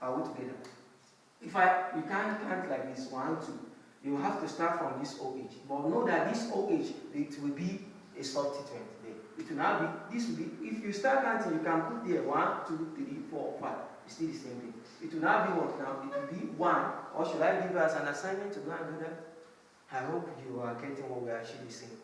Are we together? We can't count like this, 1, 2. You have to start from this OH. But know that this OH, it will be a substituent there. It will now be, this will be, if you start counting, you can put there 1, 2, 3, 4, 5. It's still the same thing. It will now be what now? It will be 1. Or should I give you as an assignment to go and do that? I hope you are getting what we're actually saying.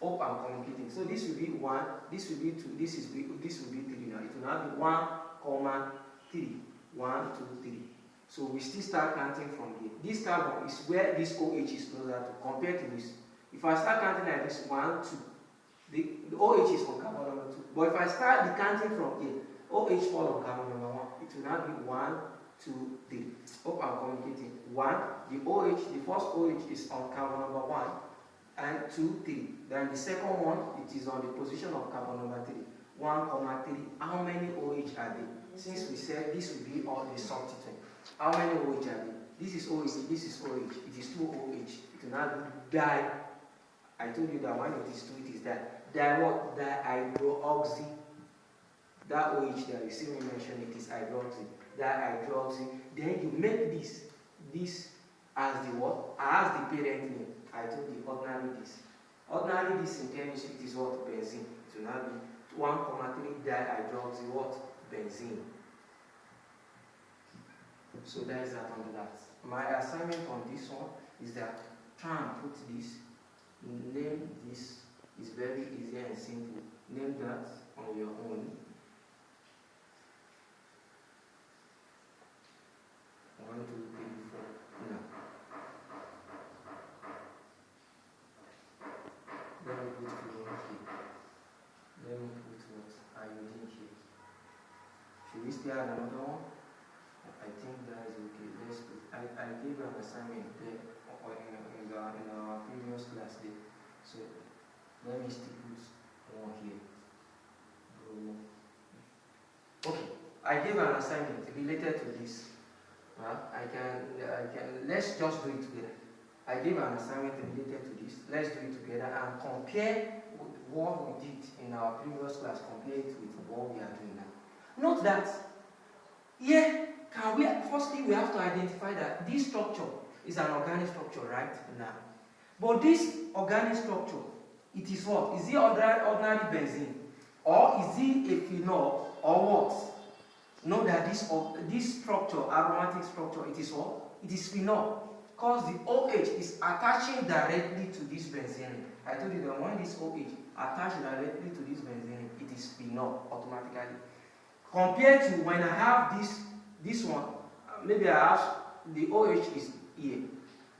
Hope I'm communicating. So this will be 1, this will be 2, this will be 3 now. It will now be 1, 3. 1, 2, 3. So we still start counting from here. This carbon is where this OH is closer to compared to this. If I start counting like this, 1, 2, the OH is on carbon number 2. But if I start the counting from here, OH fall on carbon number 1. It will now be 1, 2, 3. Hope I'm communicating. 1, the OH, the first OH is on carbon number 1, and 2, 3. Then the second one, it is on the position of carbon number 3. 1, 3. How many OH are there? Since we said this will be all the substituent. How many OH are there? This is OH, this is OH. It is 2 OH. It will not be di. I told you that when it is 2, it is that. Dihydroxy. That OH there, you see me mention it is hydroxy. Dihydroxy. Then you make this as the what? As the parent name. I told you ordinary this. Ordinary this in chemistry is what? Benzene. It will not be 1,3 dihydroxy what? Benzene. So that is that on that. My assignment on this one is that try and put this, name this. It's very easy and simple. Name that on your own. 1, 2, 3, 4. No. Let me put fluorine here. Let me put what? Iodine here. Should we still add another one? I think that is okay. Let's put. I gave an assignment there in our previous class there. So let me still put one here. Okay. I gave an assignment related to this. I can. Let's just do it together. I gave an assignment related to this. Let's do it together and compare with what we did in our previous class. Compare it with what we are doing now. Note that here, firstly we have to identify that this structure is an organic structure right now. But this organic structure, it is what? Is it ordinary benzene? Or is it a phenol or what? Know that this structure, aromatic structure, it is what? It is phenol. Because the OH is attaching directly to this benzene. I told you that when this OH attached directly to this benzene, it is phenol automatically. Compared to when I have this one, maybe I have the OH is here.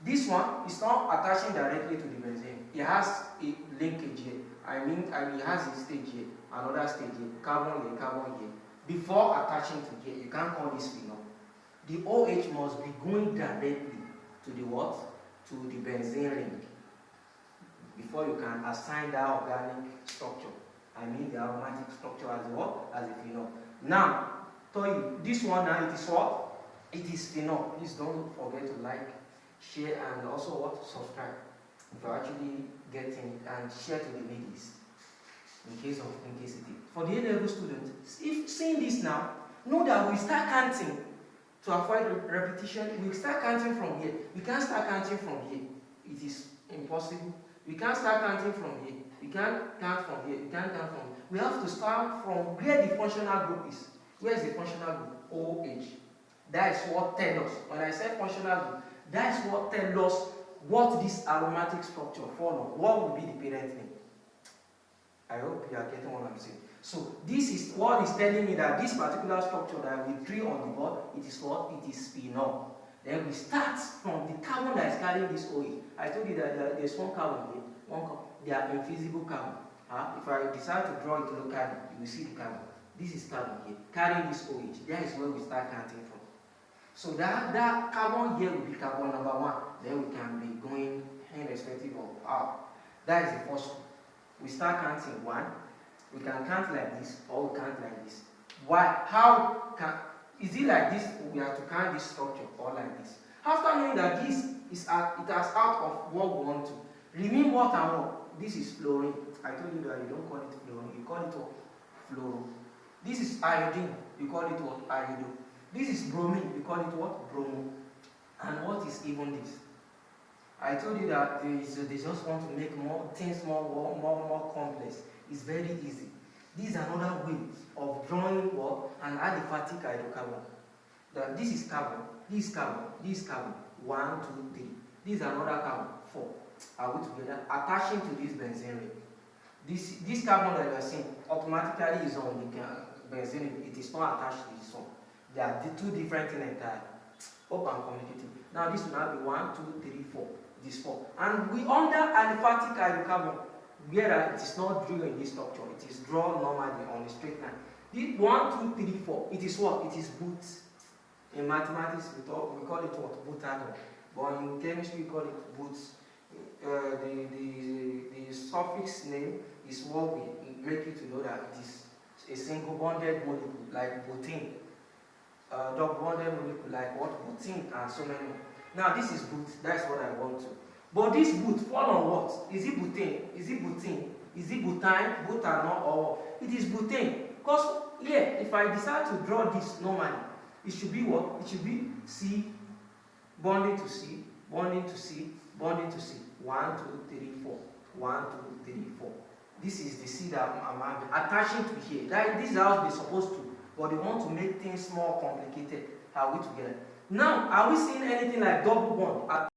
This one is not attaching directly to the benzene. It has a linkage here. I mean it has a stage here, another stage here, carbon here. Before attaching to here, you can't call this phenol. The OH must be going directly to the what? To the benzene ring. Before you can assign that organic structure. I mean the aromatic structure as what? As a phenol. Now, tell you, this one now it is what? It is phenol. Please don't forget to like, share, and also what? Subscribe. If you're actually getting it, and share to the ladies. In case it is. For the A-level students, if seeing this now, know that we start counting to avoid repetition. We start counting from here. We can't start counting from here. It is impossible. We can't start counting from here. We can't count from here. We can't count from here. We have to start from where the functional group is. Where is the functional group? OH. That is what tells us. When I say functional group, that is what tells us what this aromatic structure follows. What will be the parent name? I hope you are getting what I'm saying. So this is what is telling me that this particular structure that we drew on the board, it is what? It is phenol. Then we start from the carbon that is carrying this OH. I told you that there's one carbon here. They are invisible carbon. If I decide to draw it locally, you will see the carbon. This is carbon here, carrying this OH. That is where we start counting from. So that carbon here will be carbon number 1. Then we can be going irrespective of how. That is the first one. We start counting 1. We can count like this, or we count like this. Why? Is it like this? We have to count this structure, or like this. After knowing that this is it has out of what we want to. Remain what and what? This is fluorine. I told you that you don't call it fluorine, you call it what? Fluoro. This is iodine. You call it what? Iodo. This is bromine. We call it what? Bromo. And what is even this? I told you that they just want to make more things more complex. It's very easy. This is another way of drawing what? An aliphatic hydrocarbon. This is carbon, this is carbon, this is carbon. 1, 2, 3. This is another carbon. 4. Are we together? Attaching to this benzene ring. This carbon that you are seeing automatically is on the benzene ring. It is not attached to this one. They are two different things entirely. Hope I'm communicating. Now this will now be 1, 2, 3, 4. This 4. And we under aliphatic hydrocarbon, where it is not drawn in this structure, it is drawn normally on a straight line. This 1, 2, 3, 4. It is what? It is boot. In mathematics, we call it what? Bootano. But in chemistry, we call it boots. The suffix name is what we make you to know that it is a single bonded molecule, like butene. Double bonded molecule, like what? Butene and so many more. Now, this is boot. That's what I want to. But this boot fall on what? Is it butane? Is it butene? Is it butane? Butanol? Or it is butane? Because here, if I decide to draw this normally, it should be what? It should be C bonding to C, bonding to C, bonding to C. 1, 2, 3, 4. 1, 2, 3, 4. This is the C that I'm attaching to here. This is how they're supposed to, but they want to make things more complicated. Are we together? Now, are we seeing anything like double bond?